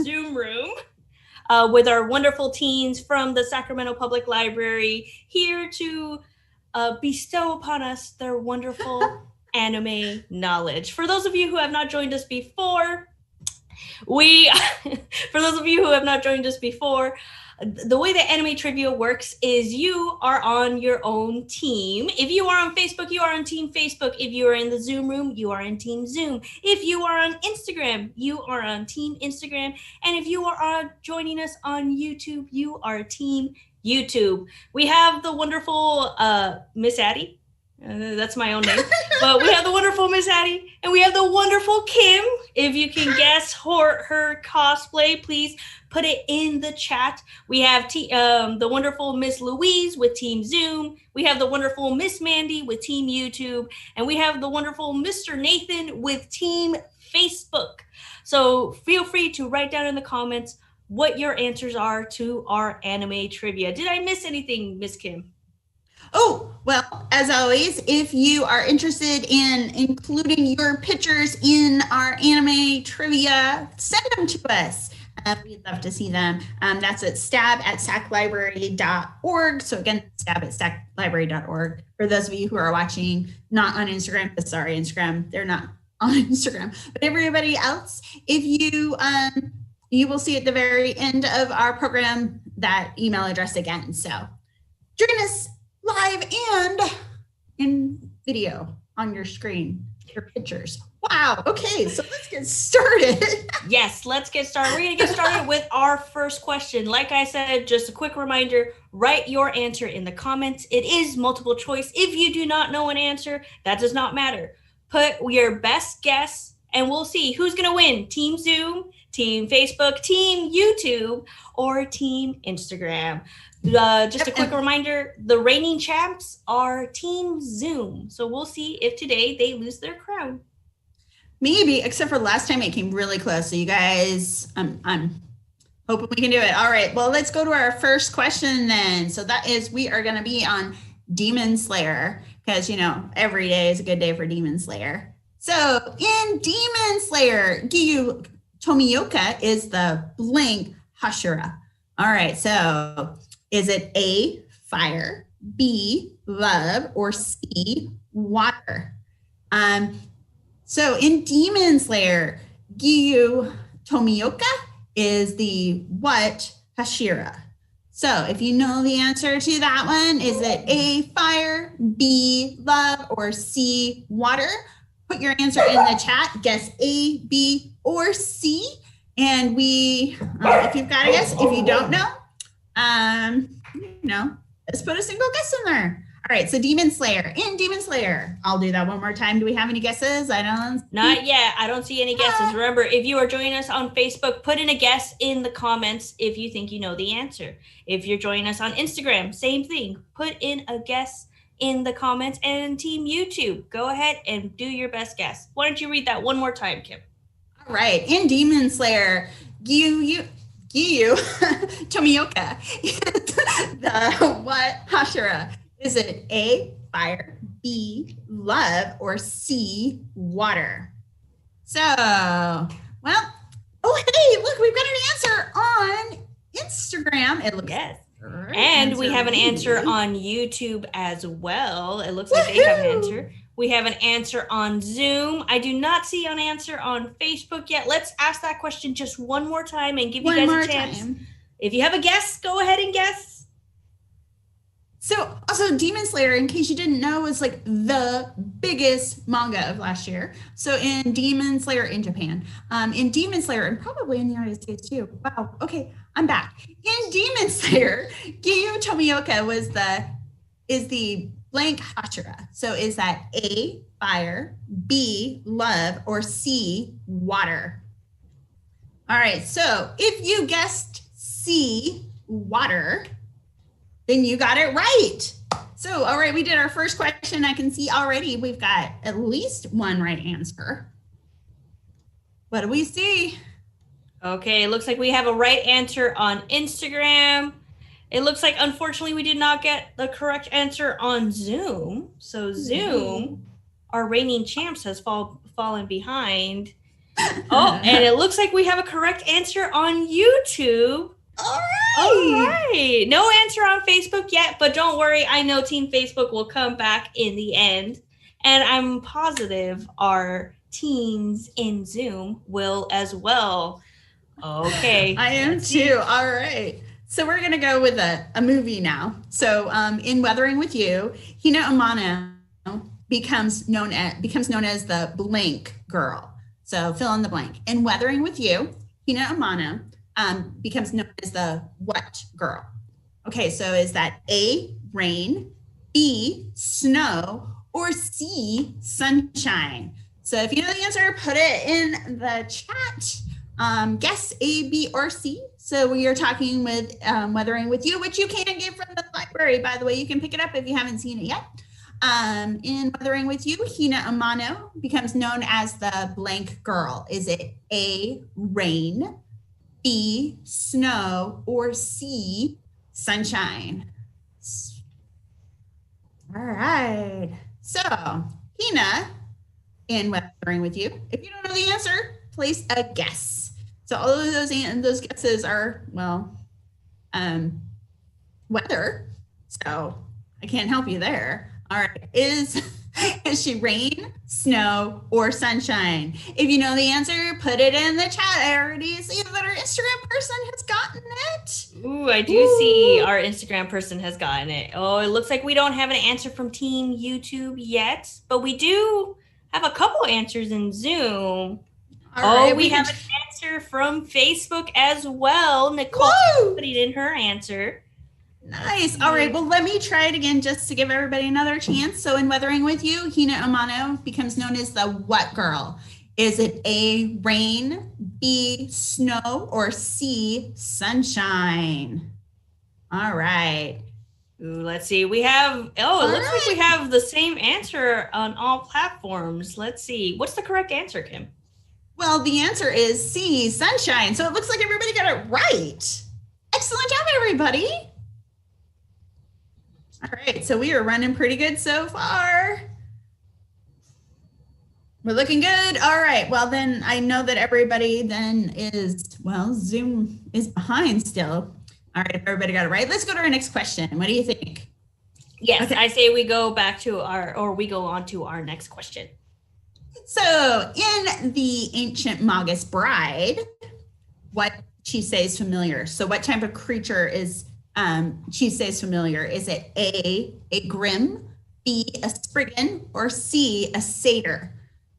Zoom room with our wonderful teens from the Sacramento Public Library here to bestow upon us their wonderful anime knowledge. For those of you who have not joined us before, the way that anime trivia works is you are on your own team. If you are on Facebook, you are on Team Facebook. If you are in the Zoom room, you are in Team Zoom. If you are on Instagram, you are on Team Instagram. And if you are joining us on YouTube, you are Team YouTube. We have the wonderful Miss Addie. That's my own name. But we have the wonderful Miss Addie, and we have the wonderful Kim. If you can guess her cosplay, please put it in the chat. We have the wonderful Miss Louise with Team Zoom. We have the wonderful Miss Mandy with Team YouTube. And we have the wonderful Mr. Nathan with Team Facebook. So feel free to write down in the comments what your answers are to our anime trivia. Did I miss anything, Miss Kim? Oh, well, as always, if you are interested in including your pictures in our anime trivia, send them to us. We'd love to see them. That's at stab@saclibrary.org. So again, stab@saclibrary.org. For those of you who are watching, not on Instagram, sorry, Instagram, they're not on Instagram. But everybody else, if you will see at the very end of our program that email address again. So join us live and in video on your screen, your pictures. Wow. Okay, so let's get started. Yes, let's get started. We're going to get started with our first question. Like I said, just a quick reminder, write your answer in the comments. It is multiple choice. If you do not know an answer, that does not matter. Put your best guess and we'll see who's going to win. Team Zoom, Team Facebook, Team YouTube, or Team Instagram. Just a quick reminder, the reigning champs are Team Zoom. So we'll see if today they lose their crown. Maybe, except for last time it came really close. So you guys, I'm hoping we can do it. All right, well, let's go to our first question then. So that is, we are going to be on Demon Slayer because, every day is a good day for Demon Slayer. So in Demon Slayer, Giyu Tomioka is the blank Hashira. All right, so is it A, fire, B, love, or C, water? So in Demon Slayer, Giyu Tomioka is the what Hashira? So if you know the answer to that one, is it A, fire, B, love, or C, water? Put your answer in the chat. Guess A, B, or C. And we, if you've got a guess, if you don't know, let's put a single guess in there. All right, so Demon Slayer. In Demon Slayer, I'll do that one more time. Do we have any guesses? Not yet. I don't see any guesses. Remember, if you are joining us on Facebook, put in a guess in the comments if you think you know the answer. If you're joining us on Instagram, same thing. Put in a guess in the comments. And Team YouTube, go ahead and do your best guess. Why don't you read that one more time, Kim? All right, in Demon Slayer, Giyu Tomioka is the what Hashira? Is it A, fire, B, love, or C, water? So, well, oh, hey, look, we've got an answer on Instagram. It looks yes. And we have an answer on YouTube as well. It looks like they have an answer. We have an answer on Zoom. I do not see an answer on Facebook yet. Let's ask that question just one more time and give you guys a chance. If you have a guess, go ahead and guess. So also Demon Slayer, in case you didn't know, was like the biggest manga of last year. So in Demon Slayer in Japan, in Demon Slayer, and probably in the United States too. Wow. Okay, I'm back. In Demon Slayer, Giyu Tomioka is the blank Hashira. So is that A, fire, B, love, or C, water? All right, so if you guessed C, water, then you got it right. So, all right, we did our first question. I can see already we've got at least one right answer. What do we see? Okay, it looks like we have a right answer on Instagram. It looks like, unfortunately, we did not get the correct answer on Zoom. So Zoom, our reigning champs, has fallen behind. Oh, and it looks like we have a correct answer on YouTube. All All right. right. No answer on Facebook yet, but don't worry. I know Team Facebook will come back in the end. And I'm positive our teams in Zoom will as well. Okay. I am too. All right. So we're going to go with a movie now. So in Weathering with You, Hina Amano becomes known as the blank girl. So fill in the blank. In Weathering with You, Hina Amano becomes known as the what girl? Okay, so is that A, rain, B, snow, or C, sunshine? So if you know the answer, put it in the chat. Guess A, B, or C. So we are talking with Weathering with You, which you can get from the library, by the way. You can pick it up if you haven't seen it yet. In Weathering with You, Hina Amano becomes known as the blank girl. Is it A, rain, B, snow, or C, sunshine? All right. So, Hina, in Weathering with You, if you don't know the answer, place a guess. So all of those guesses are, well, weather. So I can't help you there. All right. Is she rain, snow, or sunshine? If you know the answer, put it in the chat. I already see that our Instagram person has gotten it. Ooh, I do see our Instagram person has gotten it. Oh, it looks like we don't have an answer from Team YouTube yet, but we do have a couple answers in Zoom. All right, we have an answer from Facebook as well. Nicole put it in her answer. Nice. All right. Well, let me try it again just to give everybody another chance. So in Weathering with You, Hina Amano becomes known as the what girl? Is it A, rain, B, snow, or C, sunshine? All right. Ooh, let's see. We have, it looks like we have the same answer on all platforms. Let's see. What's the correct answer, Kim? Well, the answer is C, sunshine. So it looks like everybody got it right. Excellent job, everybody. All right, so we are running pretty good so far. We're looking good. All right, well then I know that everybody then is, well, Zoom is behind still. All right, everybody got it right. Let's go to our next question. What do you think? Yes, okay. I say we go back to we go on to our next question. So in the Ancient Magus Bride, what Chise is familiar? So what type of creature is Chise is familiar? Is it A grim, B, a spriggan, or C, a satyr?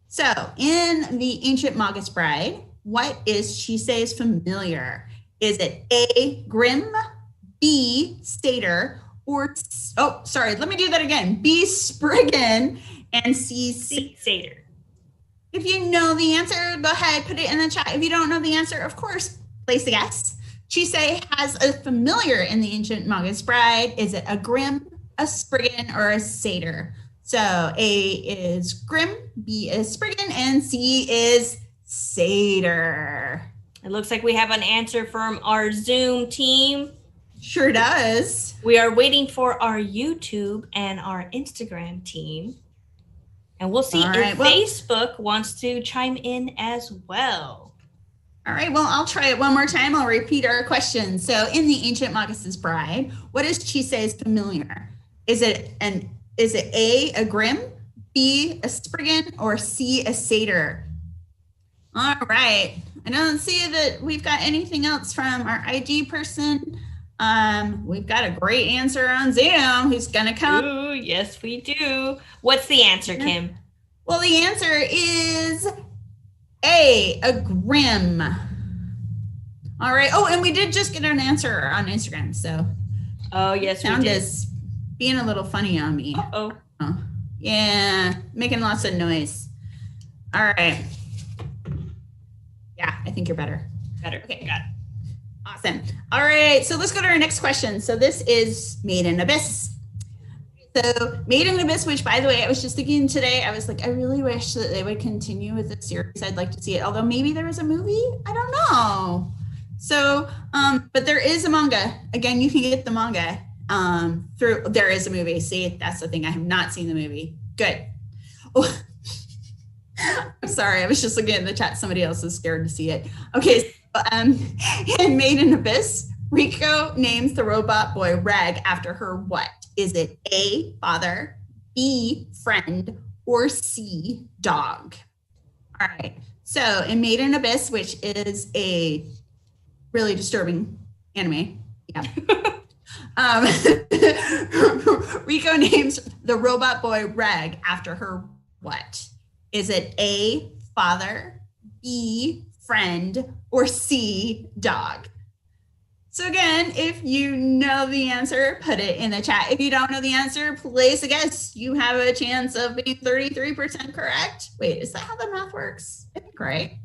So in the Ancient Magus Bride, what is Chise familiar? Is it A, grim, B, satyr, or, oh, sorry, let me do that again. B, spriggan, and C, satyr. If you know the answer, go ahead, put it in the chat. If you don't know the answer, of course, place a guess. Chise has a familiar in the Ancient Magus Bride. Is it a grim, a spriggan, or a satyr? So A is grim, B is spriggan, and C is satyr. It looks like we have an answer from our Zoom team. Sure does. We are waiting for our YouTube and our Instagram team. And we'll see if Facebook wants to chime in as well. All right, well, I'll try it one more time. I'll repeat our question. So in the Ancient Magus Bride, what is Chise's familiar? Is it A, a grim, B, a spriggan, or C, a satyr? All right. I don't see that we've got anything else from our IG person. We've got a great answer on Zoom. Who's gonna come? Ooh, yes, we do. What's the answer, Kim? Well, the answer is A, a grim. All right. Oh, and we did just get an answer on Instagram. So, oh yes, sound is being a little funny on me. Oh, yeah, making lots of noise. All right. Yeah, I think you're better. Better. Okay, got it. Awesome. All right, so let's go to our next question. So this is Made in Abyss. So Made in Abyss, which by the way, I was just thinking today, I was like, I really wish that they would continue with the series. I'd like to see it, although maybe there is a movie. I don't know. So, but there is a manga. Again, you can get the manga there is a movie. See, that's the thing. I have not seen the movie. Good. Oh. I'm sorry. I was just looking at the chat. Somebody else is scared to see it. Okay. So, in Made in Abyss, Riko names the robot boy Reg after her what? Is it A, father, B, friend, or C, dog? All right. So in Made in Abyss, which is a really disturbing anime. Yeah. Riko names the robot boy Reg after her what? Is it A, father, B, friend, or C, dog? So again, if you know the answer, put it in the chat. If you don't know the answer, place a guess. You have a chance of being 33% correct. Wait, is that how the math works? I think right.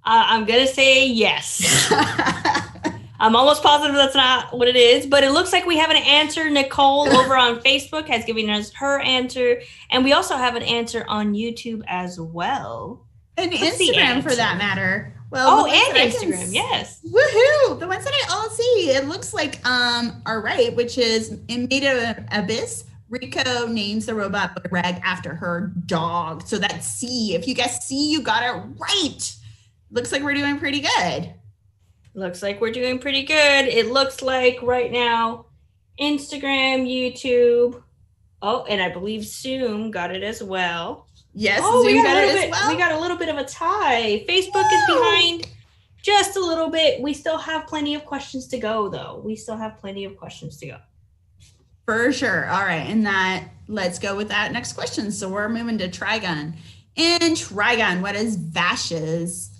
I'm going to say yes. I'm almost positive that's not what it is, but it looks like we have an answer. Nicole over on Facebook has given us her answer, and we also have an answer on YouTube as well. And Instagram for that matter. Well, and Instagram, yes. Woohoo! The ones that I all see, it looks like are right, which is in Made of Abyss, Riko names the robot boy Reg after her dog. So that's C. If you guessed C, you got it right. Looks like we're doing pretty good. Looks like we're doing pretty good. It looks like right now, Instagram, YouTube, and I believe Zoom got it as well. Yes, Zoom got it as well. We got a little bit of a tie. Facebook is behind just a little bit. We still have plenty of questions to go, though. For sure. All right, and let's go with that next question. So we're moving to Trigun. In Trigun, what is Vash's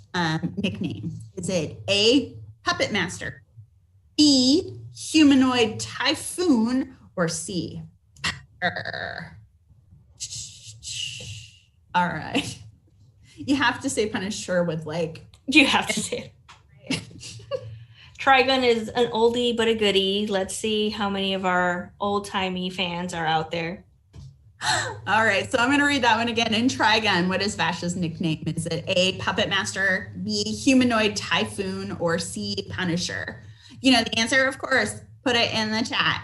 nickname? Is it A, Puppetmaster, B, Humanoid Typhoon, or C? All right. You have to say Punisher with like. You have to say it. Trigun is an oldie but a goodie. Let's see how many of our old-timey fans are out there. All right, so I'm going to read that one again. In Trigun, what is Vash's nickname? Is it A, Puppetmaster, B, Humanoid Typhoon, or C, Punisher? You know the answer, of course. Put it in the chat.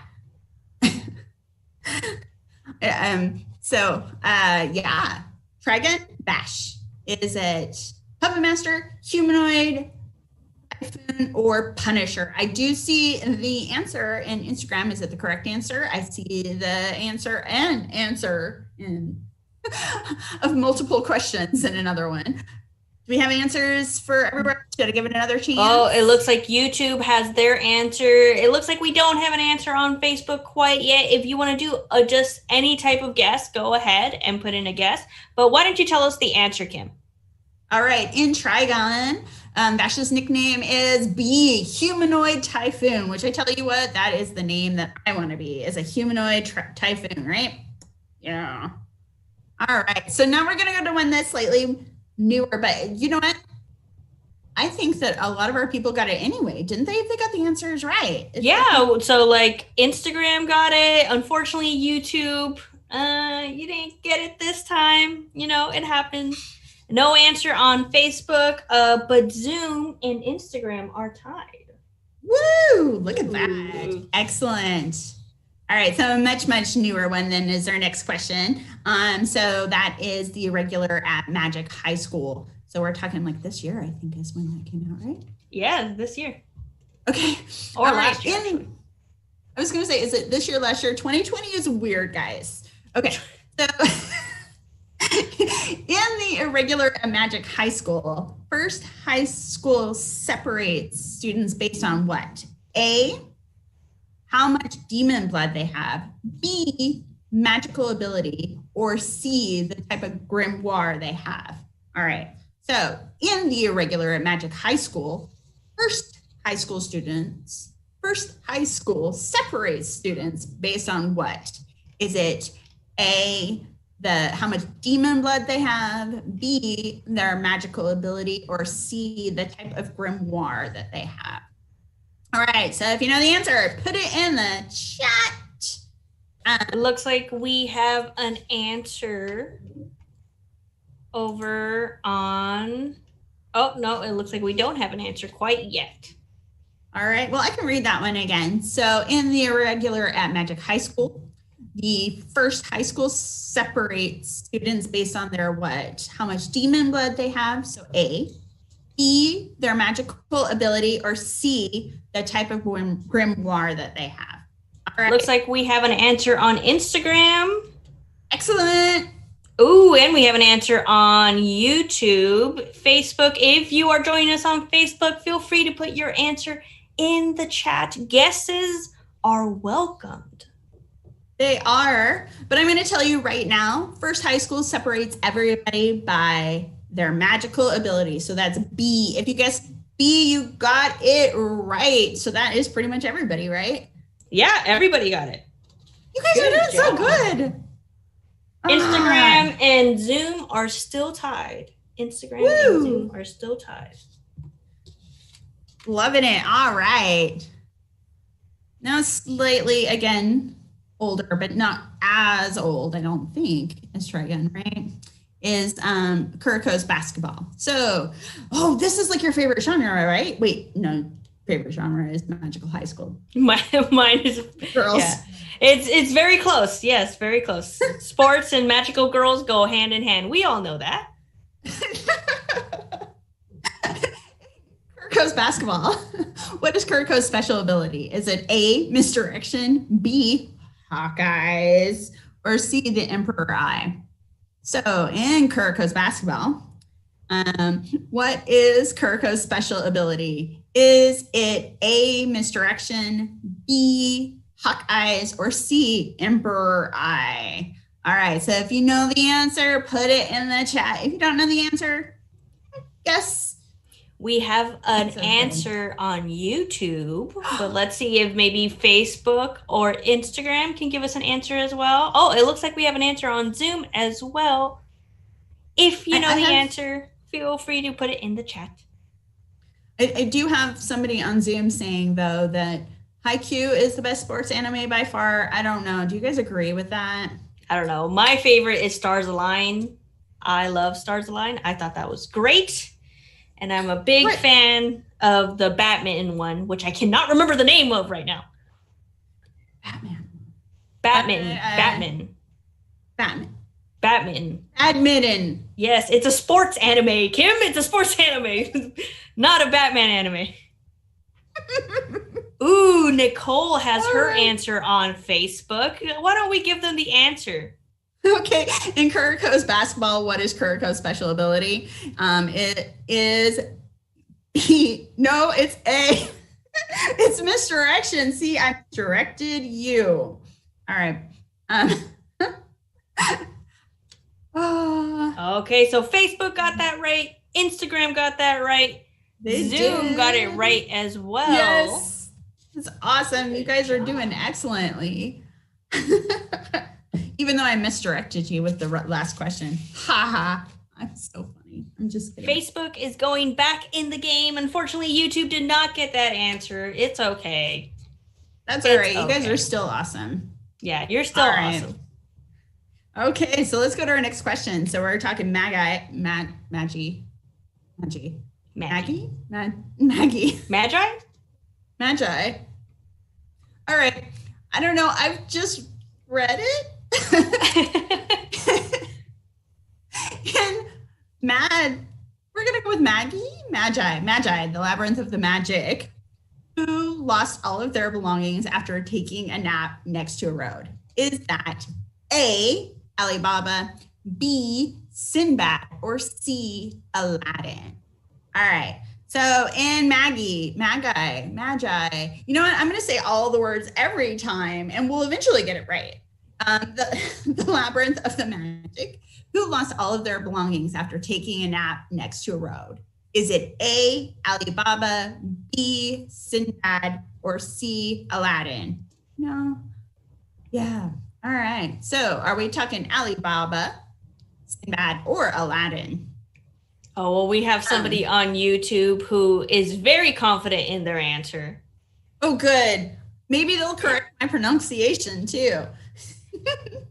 Yeah. Trigun, Vash. Is it Puppetmaster, Humanoid, Typhoon, or Punisher? I do see the answer in Instagram. Is it the correct answer? I see the answer in of multiple questions in another one. Do we have answers for everybody? Should I give it another chance? Oh, it looks like YouTube has their answer. It looks like we don't have an answer on Facebook quite yet. If you want to do just any type of guess, go ahead and put in a guess. But why don't you tell us the answer, Kim? All right. In Trigun, Vash's nickname is B, Humanoid Typhoon, which I tell you what, that is the name that I want to be, is a Humanoid Typhoon, right? Yeah. All right. So now we're going to go to one that's slightly newer, but you know what? I think that a lot of our people got it anyway, didn't they? They got the answers right. So like Instagram got it. Unfortunately, YouTube, you didn't get it this time. You know, it happens. No answer on Facebook, but Zoom and Instagram are tied. Woo! Look at that. Excellent. All right, so a much newer one then is our next question. So that is the Irregular at Magic High School. So we're talking like this year, I think is when that came out, right? Yeah, this year. Okay. Or last year. I was going to say, is it this year, last year? 2020 is weird, guys. Okay. So in the Irregular at Magic High School, first high school separates students based on what? A, how much demon blood they have, B, magical ability, or C, the type of grimoire they have. All right. So in the Irregular at Magic High School, first high school separates students based on what? Is it A, how much demon blood they have, B, their magical ability, or C, the type of grimoire that they have? All right, so if you know the answer, put it in the chat. It looks like we have an answer over on... Oh, no, it looks like we don't have an answer quite yet. All right, well, I can read that one again. So in the Irregular at Magic High School, the first high school separates students based on their how much demon blood they have. So A. B, their magical ability, or C, the type of grimoire that they have. All right. Looks like we have an answer on Instagram. Excellent. Ooh, and we have an answer on YouTube. Facebook, if you are joining us on Facebook, feel free to put your answer in the chat. Guesses are welcomed. They are, but I'm going to tell you right now, first high school separates everybody by their magical ability. So that's B. If you guessed B, you got it right. So that is pretty much everybody, right? Yeah, everybody got it. You guys are doing so good. Instagram and Zoom are still tied. Instagram and Zoom are still tied. Loving it. All right. Now slightly, again, older, but not as old, I don't think, as Trigun, right? Is Kuroko's basketball. So, this is like your favorite genre, right? Wait, no, favorite genre is magical high school. Mine is girls. Yeah. It's very close. Yes, very close. Sports and magical girls go hand in hand. We all know that. Kuroko's basketball. What is Kuroko's special ability? Is it A, misdirection, B, Hawkeyes, or C, the Emperor Eye? So in Kuroko's basketball, what is Kuroko's special ability? Is it A, misdirection, B, Hawkeyes, or C, Emperor Eye? All right, so if you know the answer, put it in the chat. If you don't know the answer, guess. We have an answer on YouTube, but let's see if maybe Facebook or Instagram can give us an answer as well. Oh, it looks like we have an answer on Zoom as well. If you know the answer, feel free to put it in the chat. I do have somebody on Zoom saying, though, that Haikyuu is the best sports anime by far. I don't know. Do you guys agree with that? I don't know. My favorite is Stars Align. I love Stars Align. I thought that was great. And I'm a big fan of the Batman one, which I cannot remember the name of right now. Batman. Yes, it's a sports anime, Kim. It's a sports anime, not a Batman anime. Ooh, Nicole has her answer on Facebook. Why don't we give them the answer? Okay, in Kuroko's basketball, what is Kuroko's special ability? It is B. No, it's A. It's misdirection. See, I directed you. All right. Okay, so Facebook got that right. Instagram got that right. Zoom got it right as well. Yes. It's awesome. You guys are doing excellently. Even though I misdirected you with the last question. Ha. I'm so funny. I'm just kidding. Facebook is going back in the game. Unfortunately, YouTube did not get that answer. It's okay. That's all right. You guys are still awesome. Yeah, you're still awesome. Okay, so let's go to our next question. So we're talking Magi. Magi? All right. I don't know. I've just read it. And we're going to go with Magi, the Labyrinth of the Magic, who lost all of their belongings after taking a nap next to a road. Is that A, Alibaba, B, Sinbad, or C, Aladdin? All right. So in Magi, you know what? I'm going to say all the words every time, and we'll eventually get it right. The Labyrinth of the Magic, who lost all of their belongings after taking a nap next to a road. Is it A, Alibaba, B, Sinbad, or C, Aladdin? No. Yeah. All right. So are we talking Alibaba, Sinbad, or Aladdin? Oh, well, we have somebody on YouTube who is very confident in their answer. Oh, good. Maybe they'll correct my pronunciation too.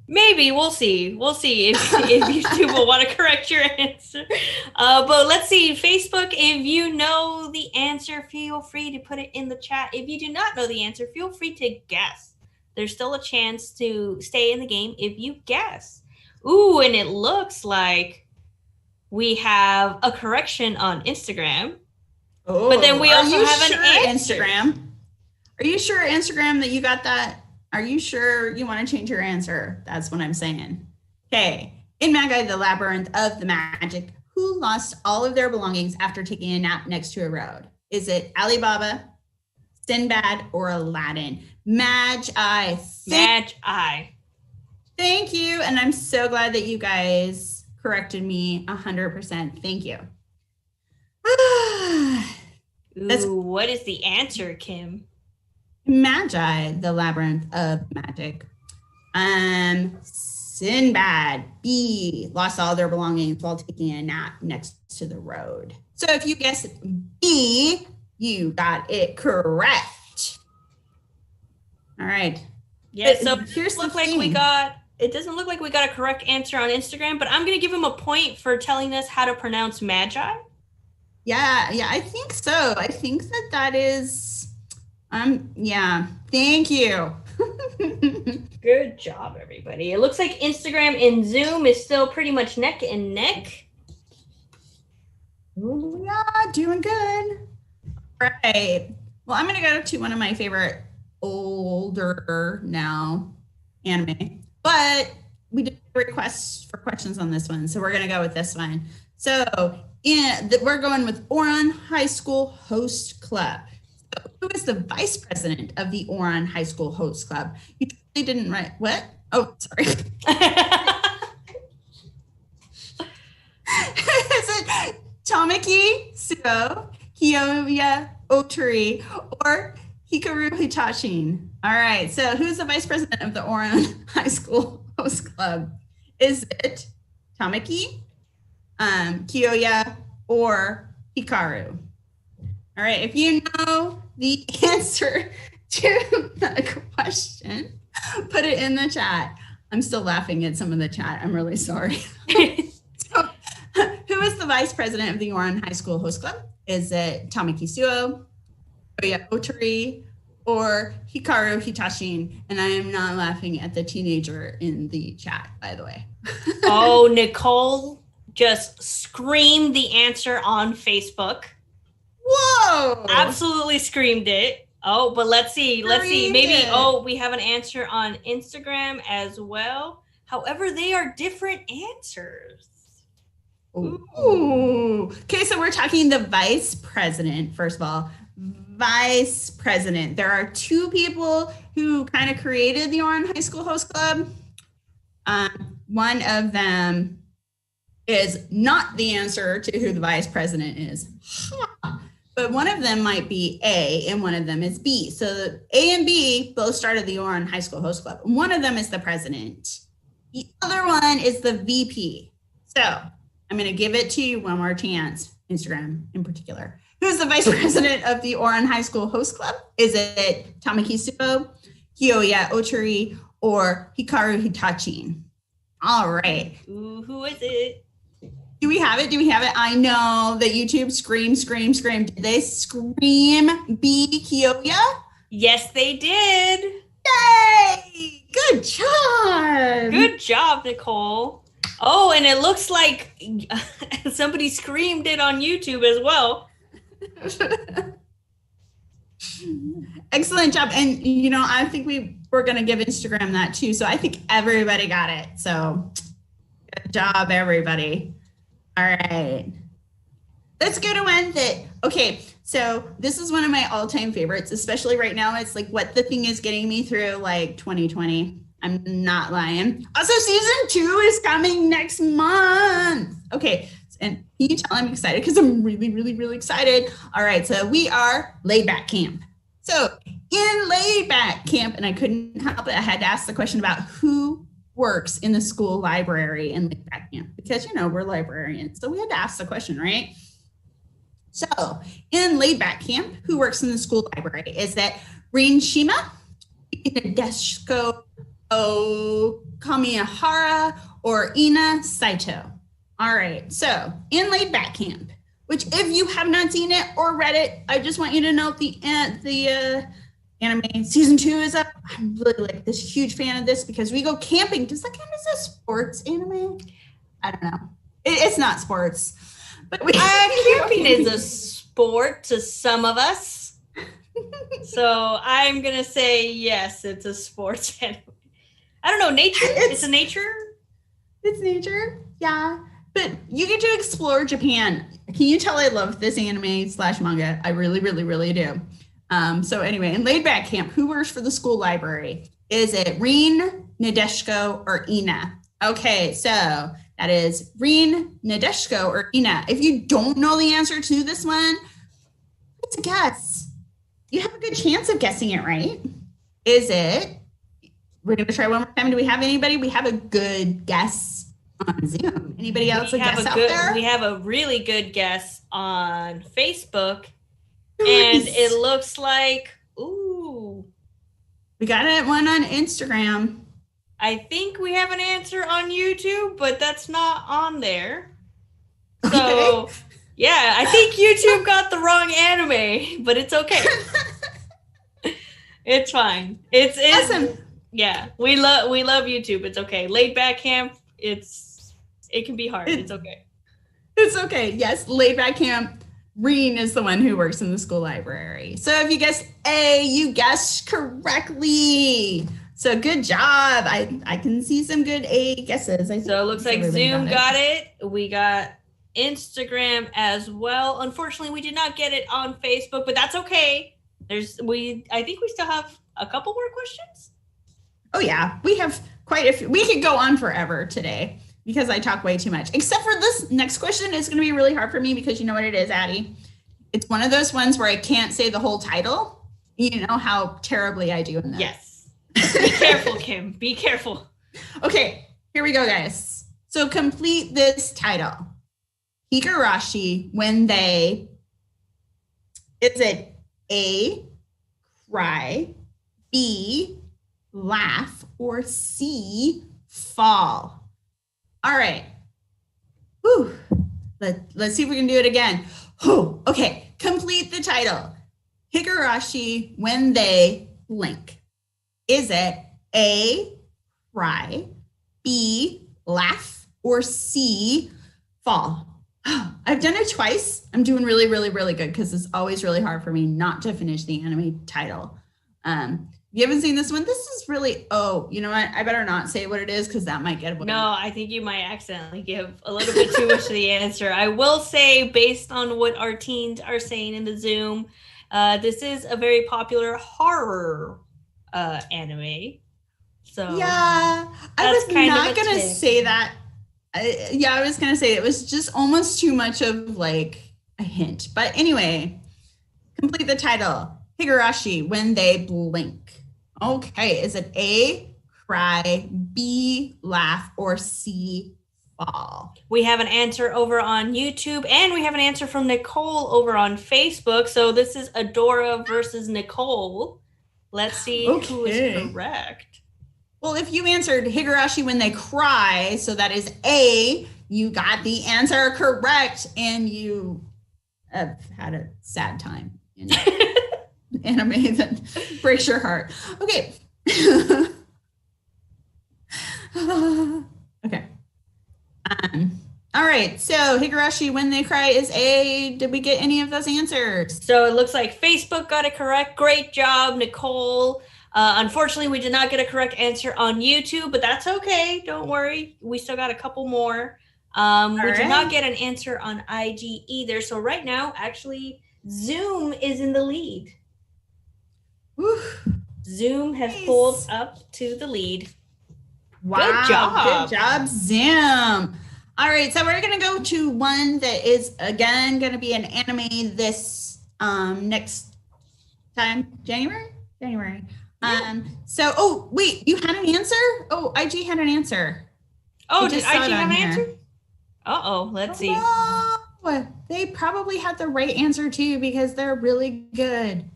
Maybe. We'll see. We'll see if YouTube will want to correct your answer. But let's see. Facebook, if you know the answer, feel free to put it in the chat. If you do not know the answer, feel free to guess there's still a chance to stay in the game if you guess. Ooh, and it looks like we have a correction on Instagram. Oh, but then we also have sure, an answer. Instagram. Are you sure, Instagram, that you got that? Are you sure you want to change your answer? That's what I'm saying. Okay. In Magi, the Labyrinth of the Magic, who lost all of their belongings after taking a nap next to a road? Is it Alibaba, Sinbad, or Aladdin? Magi. Magi. Thank you. And I'm so glad that you guys corrected me 100%. Thank you. Ooh, what is the answer, Kim? Magi, the Labyrinth of Magic. Sinbad B lost all their belongings while taking a nap next to the road. So if you guessed B, you got it correct. All right. Yeah, so here's the thing. It doesn't look like we got a correct answer on Instagram, but I'm going to give him a point for telling us how to pronounce Magi. Yeah, I think so. I think that is, yeah, thank you. Good job, everybody. It looks like Instagram and Zoom is still pretty much neck and neck. Ooh, yeah, doing good. All right. Well, I'm going to go to one of my favorite older now anime, but we did requests for questions on this one, so we're going to go with this one. So we're going with Ouran High School Host Club. So who is the vice president of the Ouran High School Host Club? You totally didn't write what? Oh, sorry. Is it Tomioka Suo, Kiyoya Otori, or Hikaru Hitachi? All right. So who's the vice president of the Ouran High School Host Club? Is it Tomioka, Kiyoya, or Hikaru? All right. If you know the answer to the question, put it in the chat. I'm still laughing at some of the chat. I'm really sorry. So, who is the vice president of the Ouran High School Host Club? Is it Tomioka Suo, Kiyoya Otori, or Hikaru Hitachi? And I am not laughing at the teenager in the chat, by the way. Oh, Nicole just screamed the answer on Facebook. Whoa! Absolutely screamed it. Oh, but let's see. Maybe, we have an answer on Instagram as well. However, they are different answers. Ooh. Okay, so we're talking the vice president, first of all. Vice president. There are two people who kind of created the Ouran High School Host Club. One of them is not the answer to who the vice president is. But one of them might be A and one of them is B. So A and B both started the Ouran High School Host Club. One of them is the president. The other one is the VP. So I'm going to give it to you one more chance, Instagram in particular. Who's the vice president of the Ouran High School Host Club? Is it Tomioka Suo, Kiyoya Otori, or Hikaru Hitachi? All right. Ooh, who is it? Do we have it? I know that YouTube scream. Did they scream B Kiyoya? Yes, they did. Yay! Good job. Good job, Nicole. Oh, and it looks like somebody screamed it on YouTube as well. Excellent job. And, I think we're going to give Instagram that too. So I think everybody got it. So good job, everybody. All right. Let's go to one that, okay, so this is one of my all-time favorites, especially right now. It's like what the thing is getting me through like 2020. I'm not lying. Also, season 2 is coming next month. Okay, and can you tell I'm excited? Because I'm really, really, really excited. All right, so we are Laid Back Camp. So in Laid Back Camp, and I couldn't help it, I had to ask the question about who works in the school library in Laid Back Camp, because we're librarians, so we had to ask the question, right? So in Laid Back Camp, who works in the school library? Is that Rinshima, Desko Kamihara, or Ina Saito? All right, so in Laid Back Camp, which if you have not seen it or read it, I just want you to note the anime. Season 2 is up. I'm really like this huge fan of this because we go camping. Does that count as a sports anime? I don't know. It's not sports. But camping is a sport to some of us. So I'm going to say yes, it's a sports anime. I don't know, nature? It's a nature? It's nature, yeah. But you get to explore Japan. Can you tell I love this anime / manga? I really, really, really do. So anyway, in Laid Back Camp, who works for the school library? Is it Rin, Nadeshiko, or Ina? Okay, so that is Rin, Nadeshiko, or Ina. If you don't know the answer to this one, it's a guess. You have a good chance of guessing it right. Is it? We're going to try one more time. Do we have anybody? We have a good guess on Zoom. Anybody else a guess out there? We have a really good guess on Facebook. And it looks like, ooh. We got one on Instagram. I think we have an answer on YouTube, but that's not on there. Okay. So, yeah, I think YouTube got the wrong anime, but it's okay. It's fine. It's awesome. Yeah, we love YouTube. It's okay. Laid Back Camp, it can be hard. It's okay. It's okay. Yes, Laid Back Camp. Reen is the one who works in the school library. So if you guessed A, you guessed correctly. So good job. I can see some good A guesses. So it looks like Zoom got it. We got Instagram as well. Unfortunately, we did not get it on Facebook, but that's okay. I think we still have a couple more questions. Oh yeah, we have quite a few. We could go on forever today because I talk way too much. Except for this next question is going to be really hard for me because you know what it is, Addie? It's one of those ones where I can't say the whole title. You know how terribly I do in that. Yes. Be careful, Kim. Be careful. Okay, here we go, guys. So complete this title. Higurashi when they, is it A, cry, B, laugh, or C, fall? All right. Whew. Let's see if we can do it again. Whew. Okay, complete the title. Higurashi when they blink. Is it A, cry, B, laugh, or C, fall? I've done it twice. I'm doing really, really, really good because it's always really hard for me not to finish the anime title. You haven't seen this one? This is really, you know what? I better not say what it is because that might get away. No, I think you might accidentally give a little bit too much of the answer. I will say, based on what our teens are saying in the Zoom, this is a very popular horror anime. So yeah, I was not going to say that. I was going to say it was just almost too much of like a hint. But anyway, complete the title. Higurashi when they blink. Okay, is it A, cry, B, laugh, or C, fall? We have an answer over on YouTube, and we have an answer from Nicole over on Facebook. So this is Adora versus Nicole. Let's see who is correct. Well, if you answered Higurashi when they cry, so that is A, you got the answer correct, and you have had a sad time. Anime that breaks your heart. Okay. Okay. All right. So Higurashi when they cry is A. Did we get any of those answers? So it looks like Facebook got it correct. Great job, Nicole. Unfortunately, we did not get a correct answer on YouTube, but that's okay. Don't worry. We still got a couple more. We did not get an answer on IG either. So right now, actually, Zoom is in the lead. Whew. Zoom has pulled up to the lead. Wow. Good job, Zoom. All right, so we're going to go to one that is, again, going to be an anime this next time. January? Yeah. Wait, you had an answer? Oh, IG had an answer. Oh, did IG have an answer? Uh-oh, let's see. They probably had the right answer, too, because they're really good.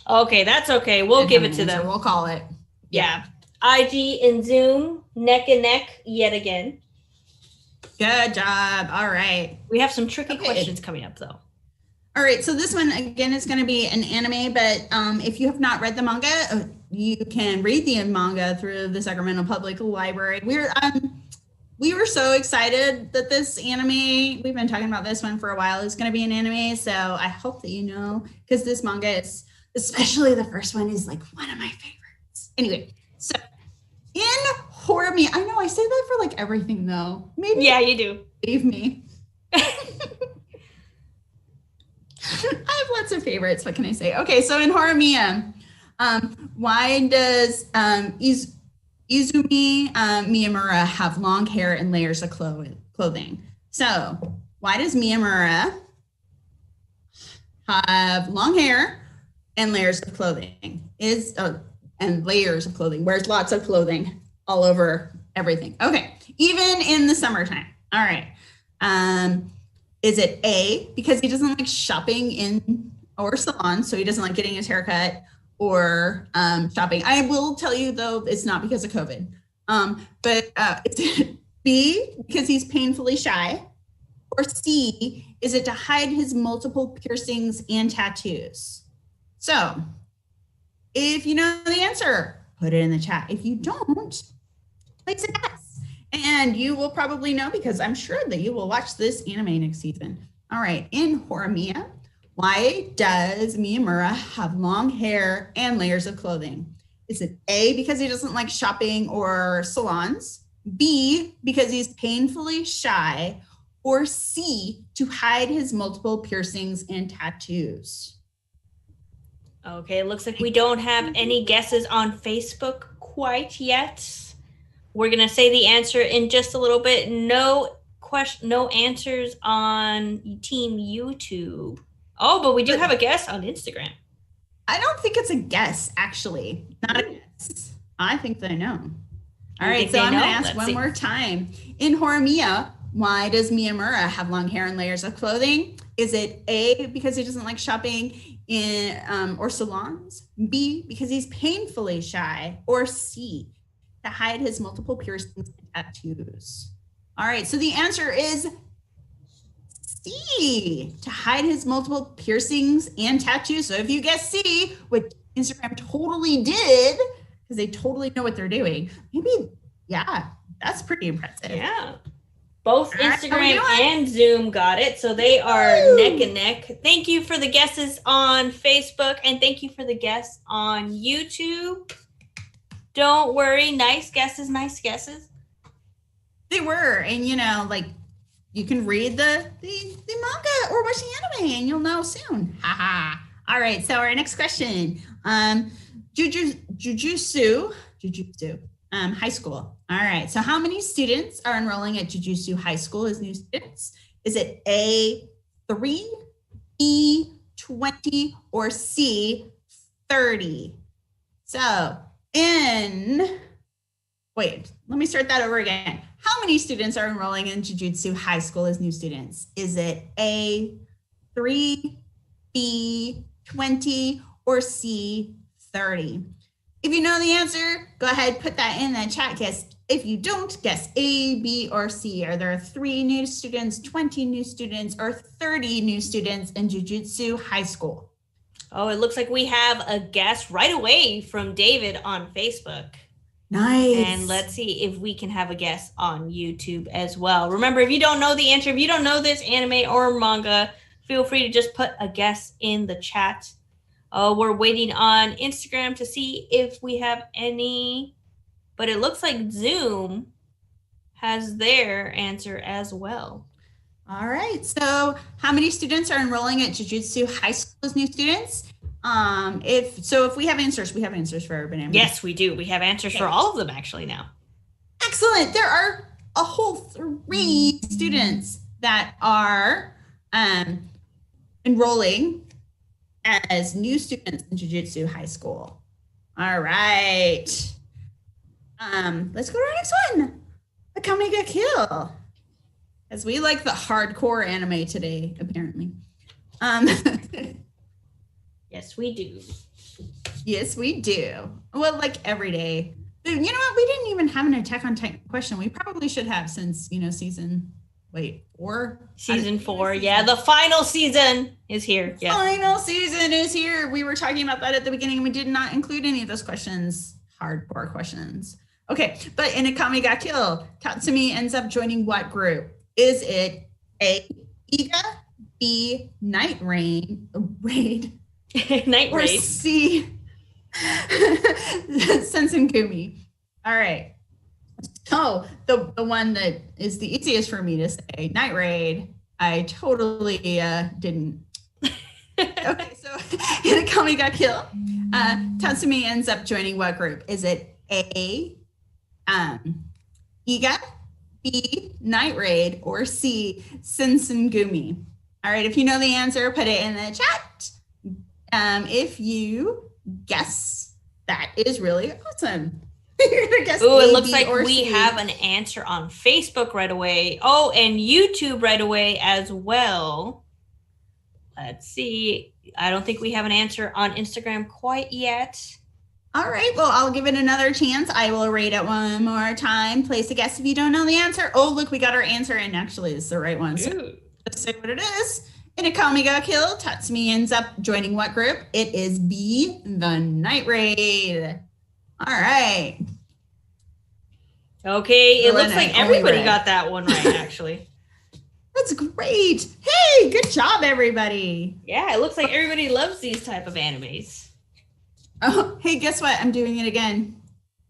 Okay, that's okay. We'll give it to them. We'll call it. Yeah. IG and Zoom, neck and neck yet again. Good job. All right. We have some tricky questions coming up, though. All right, so this one again is going to be an anime, but if you have not read the manga, you can read the manga through the Sacramento Public Library. We were so excited that this anime, we've been talking about this one for a while, is going to be an anime. So I hope that you know, because this manga is, especially the first one, is like one of my favorites. Anyway, so in Horimiya, I know I say that for like everything though. Maybe yeah, you do. Leave me. I have lots of favorites. What can I say? Okay, so in Horimiya, why does Izumi Miyamura have long hair and layers of clothing? So why does Miyamura have long hair and layers of clothing? And layers of clothing. Wears lots of clothing all over everything. Okay, even in the summertime. All right. Is it A, because he doesn't like shopping in or salons, so he doesn't like getting his hair cut or shopping? I will tell you though, it's not because of COVID. But is it B, because he's painfully shy? Or C, is it to hide his multiple piercings and tattoos? So if you know the answer, put it in the chat. If you don't, place a guess. And you will probably know because I'm sure that you will watch this anime next season. All right, in Horimiya, why does Miyamura have long hair and layers of clothing? Is it A, because he doesn't like shopping or salons? B, because he's painfully shy? Or C, to hide his multiple piercings and tattoos? Okay, it looks like we don't have any guesses on Facebook quite yet. We're going to say the answer in just a little bit. No answers on Team YouTube. Oh, but we do have a guess on Instagram. I don't think it's a guess, actually. Not a guess. I think they know. All right, so I'm going to ask one more time. In Horimiya, why does Miyamura have long hair and layers of clothing? Is it A, because he doesn't like shopping in or salons? B, because he's painfully shy? Or C, to hide his multiple piercings and tattoos? All right, so the answer is C, to hide his multiple piercings and tattoos. So if you guess C, which Instagram totally did, because they totally know what they're doing, maybe, yeah, that's pretty impressive. Yeah. Both Instagram and Zoom got it, so they are neck and neck. Thank you for the guesses on Facebook, and thank you for the guests on YouTube. Don't worry, nice guesses, nice guesses. They were, and you know, like you can read the manga or watch the anime, and you'll know soon. Haha. All right, so our next question: Jujutsu High School. All right, so how many students are enrolling at Jujutsu High School as new students? Is it A, 3, B, 20, or C, 30? So wait, let me start that over again. How many students are enrolling in Jujutsu High School as new students? Is it A, 3, B, 20, or C, 30? If you know the answer, go ahead, put that in the chat. Guess if you don't, guess A, B, or C. Are there 3 new students, 20 new students, or 30 new students in Jujutsu High School? Oh, it looks like we have a guess right away from David on Facebook. Nice. And let's see if we can have a guess on YouTube as well. Remember, if you don't know the answer, if you don't know this anime or manga, feel free to just put a guess in the chat. We're waiting on Instagram to see if we have any, but it looks like Zoom has their answer as well. All right, so how many students are enrolling at Jujutsu High School as new students? If we have answers, we have answers for everybody. Yes, we do. We have answers for all of them actually now. Excellent. There are a whole 3 students that are enrolling as new students in Jujutsu High School. All right. Let's go to our next one. Akame ga Kill. As we like the hardcore anime today, apparently. Yes, we do. Yes, we do. Well, like every day. You know what? We didn't even have an Attack on Titan question. We probably should have since, season 4? Season 4. Yeah, the final season is here. Yeah. Final season is here. We were talking about that at the beginning. We did not include any of those questions. Hardcore questions. Okay, but in Akame ga Kill, Tatsumi ends up joining what group? Is it A, Iga, B, Night Raid, Night or Raid. C, Sensengumi? All right. So the one that is the easiest for me to say, Night Raid, I totally didn't. Okay, so in Akame ga Kill, Tatsumi ends up joining what group? Is it A, Iga, B, Night Raid, or C, Sensengumi? All right, if you know the answer, put it in the chat. If you guess, that is really awesome. You're gonna guess Ooh, it A, looks B, like or we C. have an answer on Facebook right away. Oh, and YouTube right away as well. Let's see. I don't think we have an answer on Instagram quite yet. All right, well, I'll give it another chance. I will rate it one more time. Place a guess if you don't know the answer. Oh, look, we got our answer, and actually it's the right one. So let's say what it is. In Akame ga Kill, Tatsumi ends up joining what group? It is B, the Night Raid. All right. Okay, it looks like everybody got that one right, actually. That's great. Hey, good job, everybody. Yeah, it looks like everybody loves these type of animes. Oh, hey, guess what? I'm doing it again.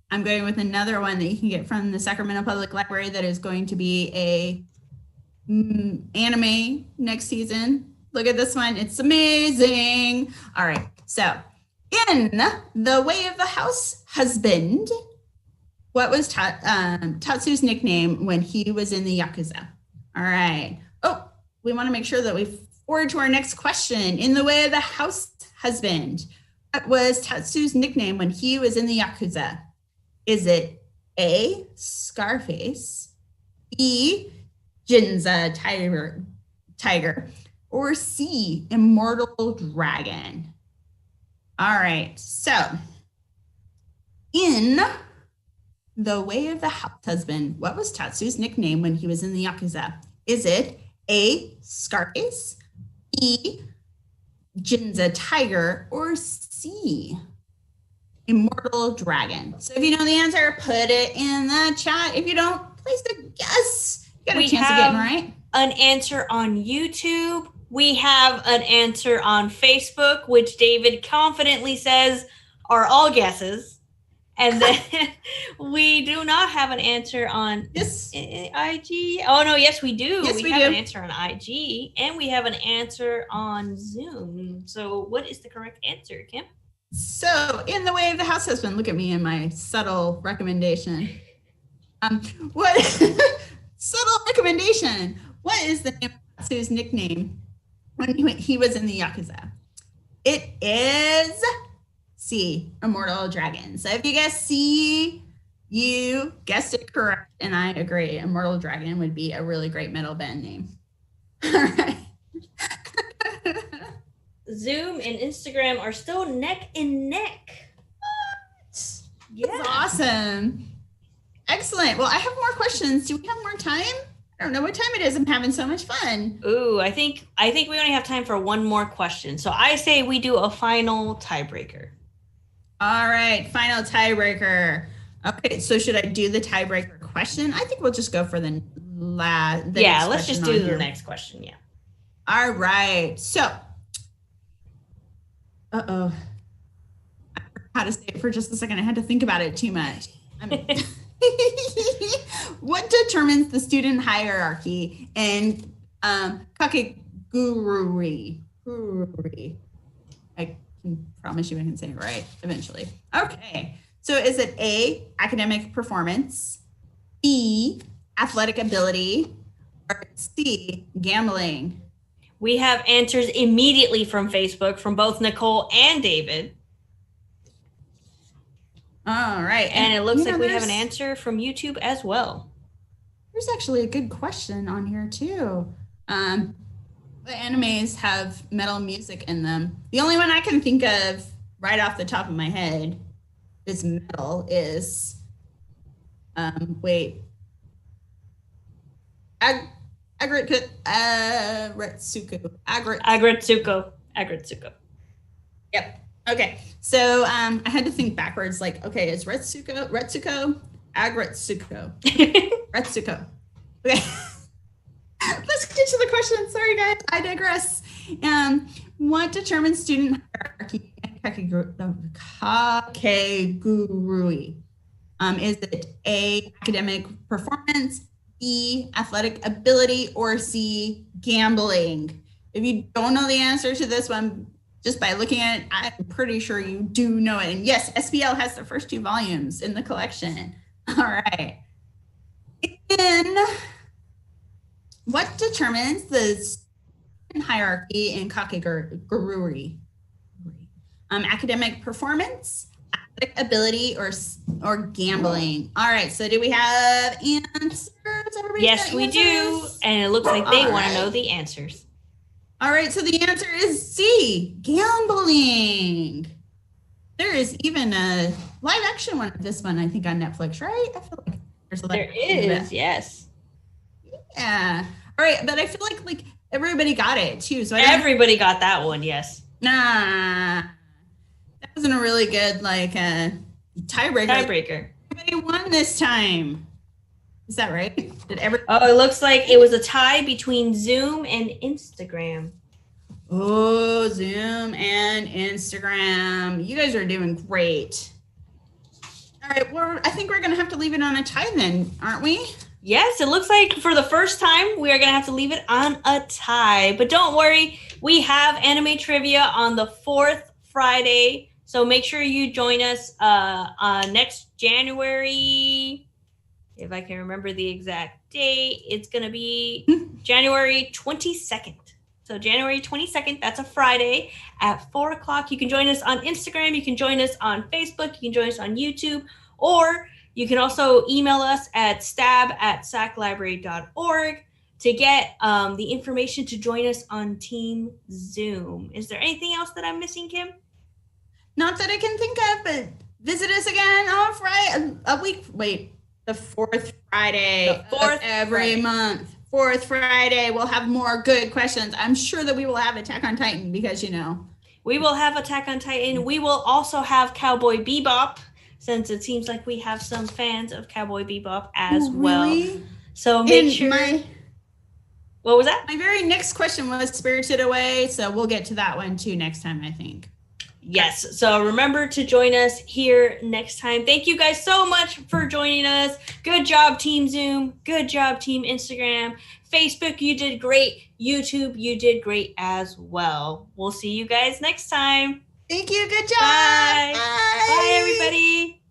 I'm going with another one that you can get from the Sacramento Public Library that is going to be a anime next season. Look at this one. It's amazing. All right. So in The Way of the Househusband, what was Tatsu's nickname when he was in the Yakuza? All right. Oh, we want to make sure that we forward to our next question. In The Way of the Househusband, what was Tatsu's nickname when he was in the Yakuza? Is it A, Scarface, B, Jinza Tiger, or C, Immortal Dragon? All right, so in The Way of the Househusband, what was Tatsu's nickname when he was in the Yakuza? Is it A, Scarface, B, Jinza Tiger, or C, Immortal Dragon? So if you know the answer, put it in the chat. If you don't, place a guess. You got a chance of getting right. An answer on YouTube. We have an answer on Facebook, which David confidently says are all guesses. And then we do not have an answer on IG. Oh, no, yes, we do. Yes, we have do. An answer on IG, and we have an answer on Zoom. So what is the correct answer, Kim? So in The Way of the Househusband, look at me and my subtle recommendation. What subtle recommendation? What is the name of Tatsu's nickname when he was in the Yakuza? It is C, Immortal Dragon. So if you guess C, you guessed it correct, and I agree. Immortal Dragon would be a really great metal band name. All right. Zoom and Instagram are still neck and neck. What? Yeah. That's awesome. Excellent. Well, I have more questions. Do we have more time? I don't know what time it is. I'm having so much fun. Ooh, I think we only have time for one more question. So I say we do a final tiebreaker. All right, final tiebreaker. Okay, so should I do the tiebreaker question? I think we'll just go for the last. Yeah, let's just do the next question. Yeah. All right. So, I forgot how to say it for just a second. I had to think about it too much. What determines the student hierarchy in Kakegurui? I can promise you I can say it right eventually. Okay. So is it A, academic performance, B, athletic ability, or C, gambling? We have answers immediately from Facebook from both Nicole and David. All right. And it looks like we have an answer from YouTube as well. There's actually a good question on here too. The animes have metal music in them. The only one I can think of right off the top of my head is metal is Agatha Agretsuko. Yep. Okay. So I had to think backwards. Like, okay, it's Retsuko, Agretsuko, Retsuko. Okay. Let's get to the question. Sorry, guys. I digress. What determines student hierarchy in Kakegurui? Is it A, academic performance, B, athletic ability, or C, gambling? If you don't know the answer to this one, just by looking at it, I'm pretty sure you do know it. And yes, SBL has the first 2 volumes in the collection. All right. In what determines the hierarchy in Kakegurui? Academic performance, athletic ability, or gambling? All right. So do we have answers? Yes, we do. And it looks like they want to know the answers. All right, so the answer is C, gambling. There is even a live action one of this one, I think, on Netflix, right? I feel like there's a there is, yes. Yeah. All right, but I feel like everybody got it too. So everybody got that one, yes. Nah, that wasn't a really good tiebreaker. Everybody won this time. Is that right? Oh, it looks like it was a tie between Zoom and Instagram. Oh, Zoom and Instagram. You guys are doing great. All right. Well, I think we're going to have to leave it on a tie then, aren't we? Yes, it looks like for the first time, we are going to have to leave it on a tie. But don't worry, we have anime trivia on the 4th Friday. So make sure you join us next January. If I can remember the exact date, it's going to be January 22nd. So January 22nd, that's a Friday at 4 o'clock. You can join us on Instagram. You can join us on Facebook. You can join us on YouTube. Or you can also email us at stab@saclibrary.org to get the information to join us on Team Zoom. Is there anything else that I'm missing, Kim? Not that I can think of, but visit us again on Friday, the 4th Friday of every month. 4th Friday, we'll have more good questions. I'm sure that we will have Attack on Titan because, we will have Attack on Titan. We will also have Cowboy Bebop, since it seems like we have some fans of Cowboy Bebop as well. So make sure. What was that? My very next question was Spirited Away, so we'll get to that one too next time, I think. Yes. So remember to join us here next time. Thank you guys so much for joining us. Good job, Team Zoom. Good job, Team Instagram. Facebook, you did great. YouTube, you did great as well. We'll see you guys next time. Thank you. Good job. Bye. Bye. Bye, everybody.